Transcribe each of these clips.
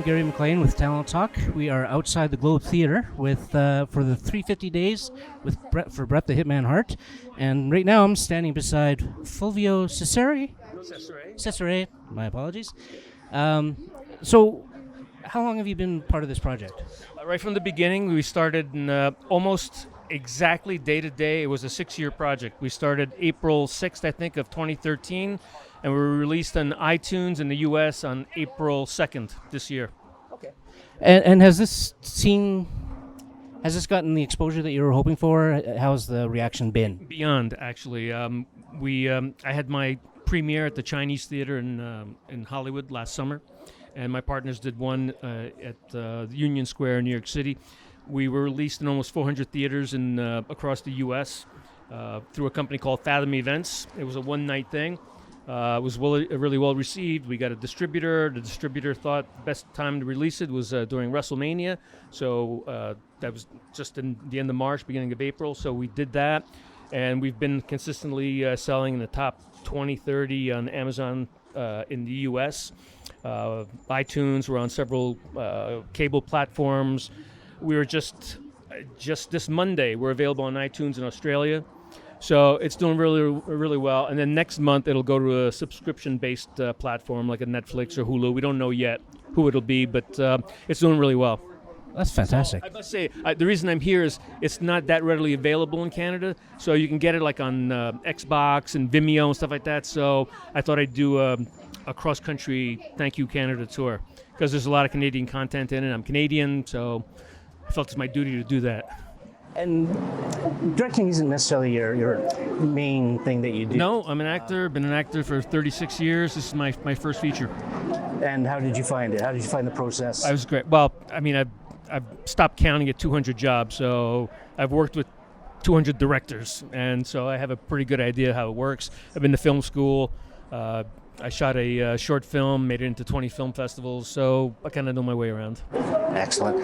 Gary McLean with Talent Talk. We are outside the Globe Theater with for the 350 days with Bret the Hitman Hart, and right now I'm standing beside Fulvio Cecere. Cecere. My apologies. So, how long have you been part of this project? Right from the beginning, we started in almost exactly day to day. It was a 6-year project. We started April 6th, I think, of 2013, and we were released on iTunes in the U.S. on April 2nd this year. Okay. And has this gotten the exposure that you were hoping for? How's the reaction been? Beyond, actually. I had my premiere at the Chinese Theater in Hollywood last summer, and my partners did one at Union Square in New York City. We were released in almost 400 theaters across the U.S. Through a company called Fathom Events. It was a one-night thing. It was really well received. We got a distributor. The distributor thought the best time to release it was during WrestleMania. So that was just in the end of March, beginning of April. So we did that. And we've been consistently selling in the top 20, 30 on Amazon in the U.S. iTunes, we're on several cable platforms. We were just this Monday, we're available on iTunes in Australia. So it's doing really, really well. And then next month, it'll go to a subscription-based platform like a Netflix or Hulu. We don't know yet who it'll be, but it's doing really well. That's fantastic. I must say, the reason I'm here is it's not that readily available in Canada, so you can get it like on Xbox and Vimeo and stuff like that. So I thought I'd do a cross-country Thank You Canada tour because there's a lot of Canadian content in it. I'm Canadian, so I felt it's my duty to do that. And directing isn't necessarily your main thing that you do. No, I'm an actor. Been an actor for 36 years. This is my first feature. And how did you find it? How did you find the process? I was great. Well, I mean, I've stopped counting at 200 jobs, so I've worked with 200 directors, and so I have a pretty good idea how it works. I've been to film school. I shot a short film, made it into 20 film festivals, so I kind of know my way around. Excellent.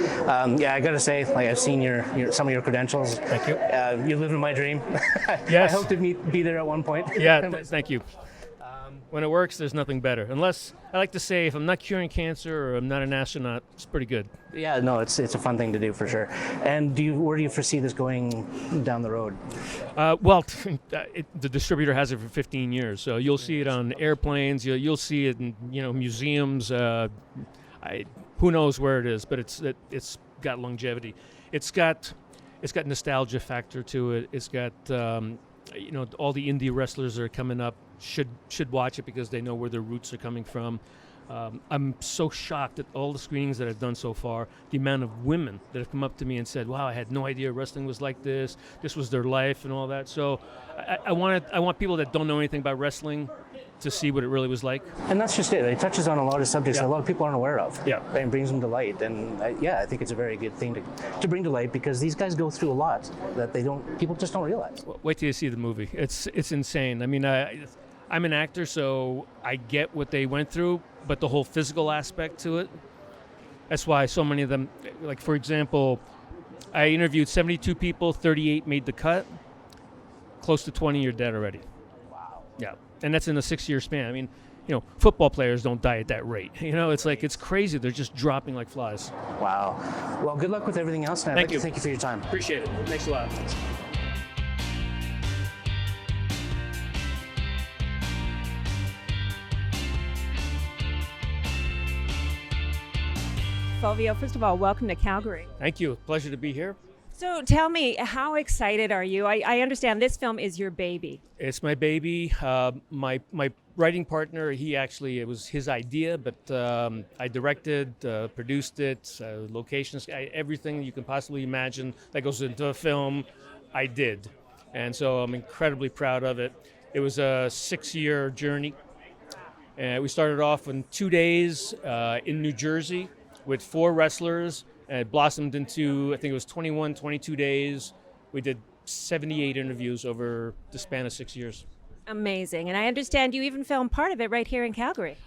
Yeah, I got to say, like I've seen some of your credentials. Thank you. You live in my dream. Yes. I hope to be there at one point. Yeah, thank you. When it works, there's nothing better. Unless, I like to say, if I'm not curing cancer or I'm not an astronaut, it's pretty good. Yeah, no, it's a fun thing to do for sure. And where do you foresee this going down the road? Well, the distributor has it for 15 years, so you'll see it on airplanes. You'll see it in museums. Who knows where it is, but it's got longevity. It's got nostalgia factor to it. It's got all the indie wrestlers that are coming up should watch it because they know where their roots are coming from. I'm so shocked at all the screenings that I've done so far, the amount of women that have come up to me and said, wow, I had no idea wrestling was like this. This was their life and all that. So I want people that don't know anything about wrestling to see what it really was like. And that's just it. It touches on a lot of subjects that a lot of people aren't aware of. Yeah. And brings them to light. And I think it's a very good thing to bring to light because these guys go through a lot that people just don't realize. Well, wait till you see the movie. It's insane. I mean, I'm an actor, so I get what they went through, but the whole physical aspect to it, that's why so many of them, like for example, I interviewed 72 people, 38 made the cut, close to 20 are dead already. Wow. Yeah, and that's in a 6-year span. I mean, football players don't die at that rate. It's crazy. They're just dropping like flies. Wow. Well, good luck with everything else. And Thank you. Thank you for your time. Appreciate it. Thanks a lot. Fulvio, first of all, welcome to Calgary. Thank you. Pleasure to be here. So tell me, how excited are you? I understand this film is your baby. It's my baby. My writing partner, it was his idea, but I directed, produced it, locations, everything you can possibly imagine that goes into a film, I did. And so I'm incredibly proud of it. It was a 6-year journey. And we started off in 2 days in New Jersey with 4 wrestlers, and it blossomed into, I think it was 21, 22 days. We did 78 interviews over the span of 6 years. Amazing. And I understand you even filmed part of it right here in Calgary.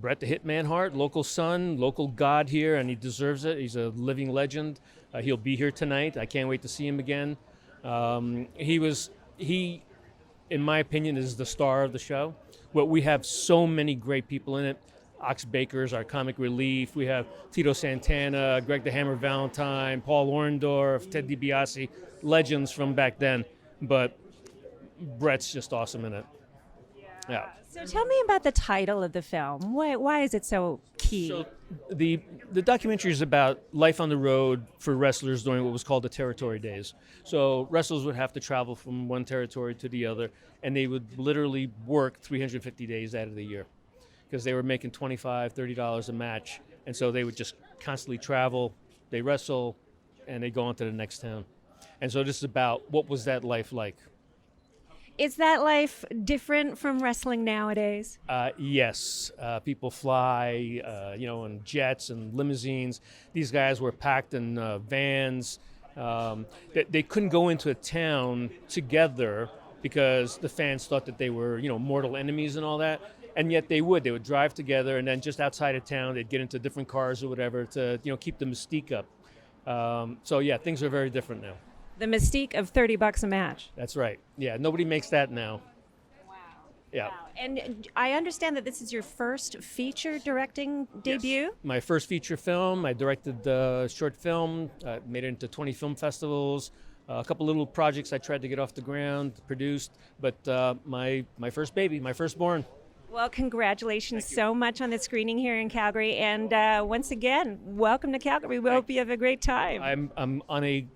Bret the Hitman Hart, local son, local god here, and he deserves it. He's a living legend. He'll be here tonight. I can't wait to see him again. He, in my opinion, is the star of the show. Well, we have so many great people in it. Ox Baker's our comic relief. We have Tito Santana, Greg the Hammer Valentine, Paul Orndorff, Ted DiBiase, legends from back then. But Bret's just awesome in it. Yeah. So tell me about the title of the film. Why is it so key? So the documentary is about life on the road for wrestlers during what was called the territory days. So wrestlers would have to travel from one territory to the other, and they would literally work 350 days out of the year because they were making $25, $30 a match. And so they would just constantly travel, they wrestle, and they go on to the next town. And so this is about what was that life like. Is that life different from wrestling nowadays? Yes. People fly, in jets and limousines. These guys were packed in vans. They couldn't go into a town together because the fans thought that they were, mortal enemies and all that. And yet they would. They would drive together, and then just outside of town, they'd get into different cars or whatever to, keep the mystique up. Things are very different now. The mystique of $30 a match. That's right. Yeah, nobody makes that now. Wow. Yeah. Wow. And I understand that this is your first feature directing debut? Yes. My first feature film. I directed the short film, made it into 20 film festivals, a couple little projects I tried to get off the ground, produced, but my first baby, my firstborn. Well, congratulations so much on the screening here in Calgary. And once again, welcome to Calgary. We hope you have a great time. I'm on a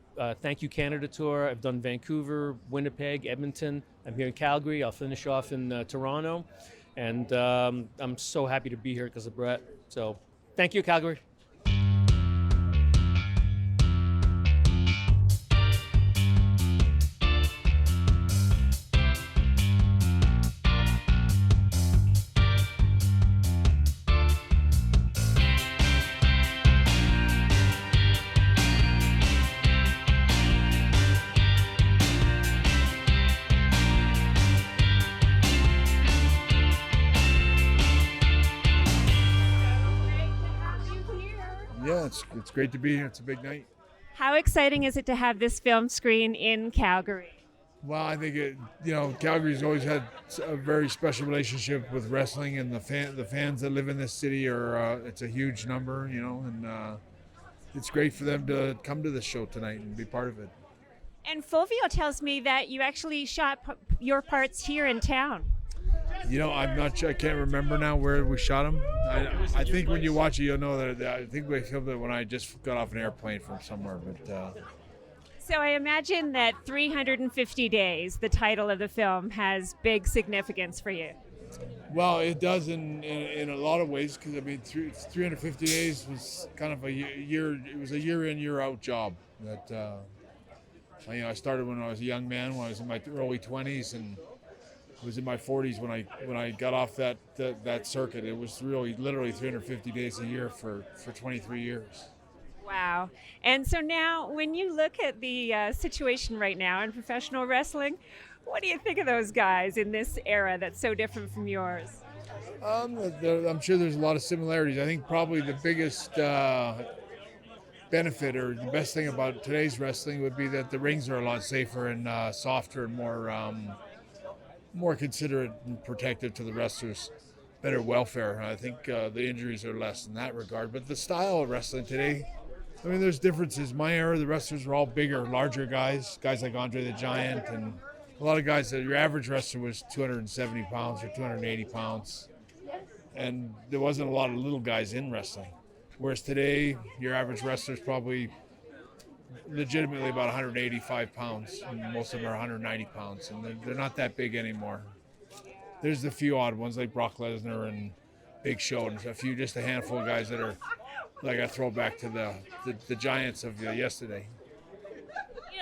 Thank You Canada tour. I've done Vancouver, Winnipeg, Edmonton. I'm here in Calgary. I'll finish off in Toronto. And I'm so happy to be here because of Bret. So thank you, Calgary. Yeah, it's great to be here. It's a big night. How exciting is it to have this film screen in Calgary? Well, I think Calgary's always had a very special relationship with wrestling, and the fans that live in this city it's a huge number, and it's great for them to come to this show tonight and be part of it. And Fulvio tells me that you actually shot your parts here in town. I'm not sure. I can't remember now where we shot them. I think when you watch it, you'll know that I think we filmed it when I just got off an airplane from somewhere. But so I imagine that 350 Days, the title of the film, has big significance for you. Well, it does in a lot of ways because 350 days was kind of a year. It was a year in, year out job. That I started when I was a young man, when I was in my early 20s, and I was in my 40s when I got off that circuit. It was literally 350 days a year for 23 years. Wow. And so now when you look at the situation right now in professional wrestling, what do you think of those guys in this era that's so different from yours? I'm sure there's a lot of similarities. I think probably the biggest benefit or the best thing about today's wrestling would be that the rings are a lot safer and softer and more considerate and protective to the wrestlers, better welfare. I think the injuries are less in that regard. But the style of wrestling today, there's differences. My era, the wrestlers were all bigger, larger guys like Andre the Giant, and a lot of guys that your average wrestler was 270 pounds or 280 pounds. And there wasn't a lot of little guys in wrestling. Whereas today, your average wrestler is probably legitimately about 185 pounds, and most of them are 190 pounds, and they're not that big anymore. There's the few odd ones like Brock Lesnar and Big Show, and just a handful of guys that are like a throwback to the giants of yesterday.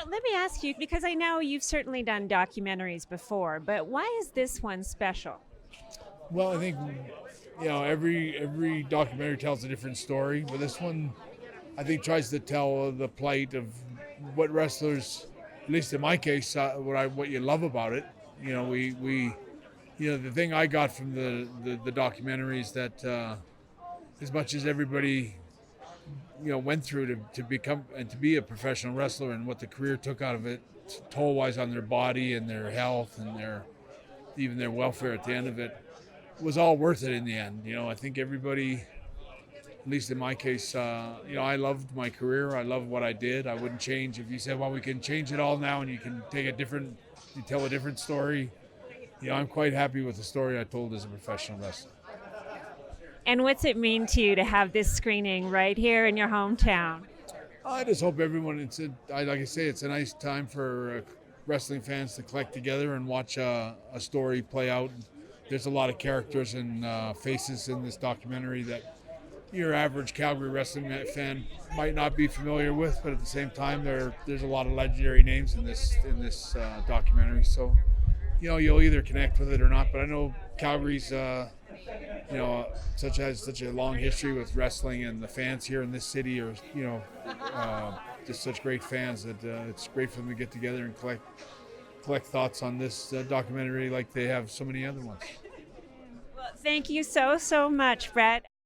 Let me ask you, because I know you've certainly done documentaries before, but why is this one special? Well, I think every documentary tells a different story, but this one I think tries to tell the plight of what wrestlers, at least in my case, what you love about it. The thing I got from the documentary is that as much as everybody went through to become and to be a professional wrestler, and what the career took out of it, toll-wise on their body and their health and even their welfare at the end of it, was all worth it in the end. I think everybody, at least in my case, I loved my career. I loved what I did. I wouldn't change. If you said, well, we can change it all now and you can you tell a different story. I'm quite happy with the story I told as a professional wrestler. And what's it mean to you to have this screening right here in your hometown? I just hope everyone, like I say, it's a nice time for wrestling fans to collect together and watch a story play out. There's a lot of characters and faces in this documentary that your average Calgary wrestling fan might not be familiar with, but at the same time, there's a lot of legendary names in this documentary. So, you'll either connect with it or not. But I know Calgary's such a long history with wrestling, and the fans here in this city are just such great fans that it's great for them to get together and collect thoughts on this documentary like they have so many other ones. Well, thank you so much, Bret.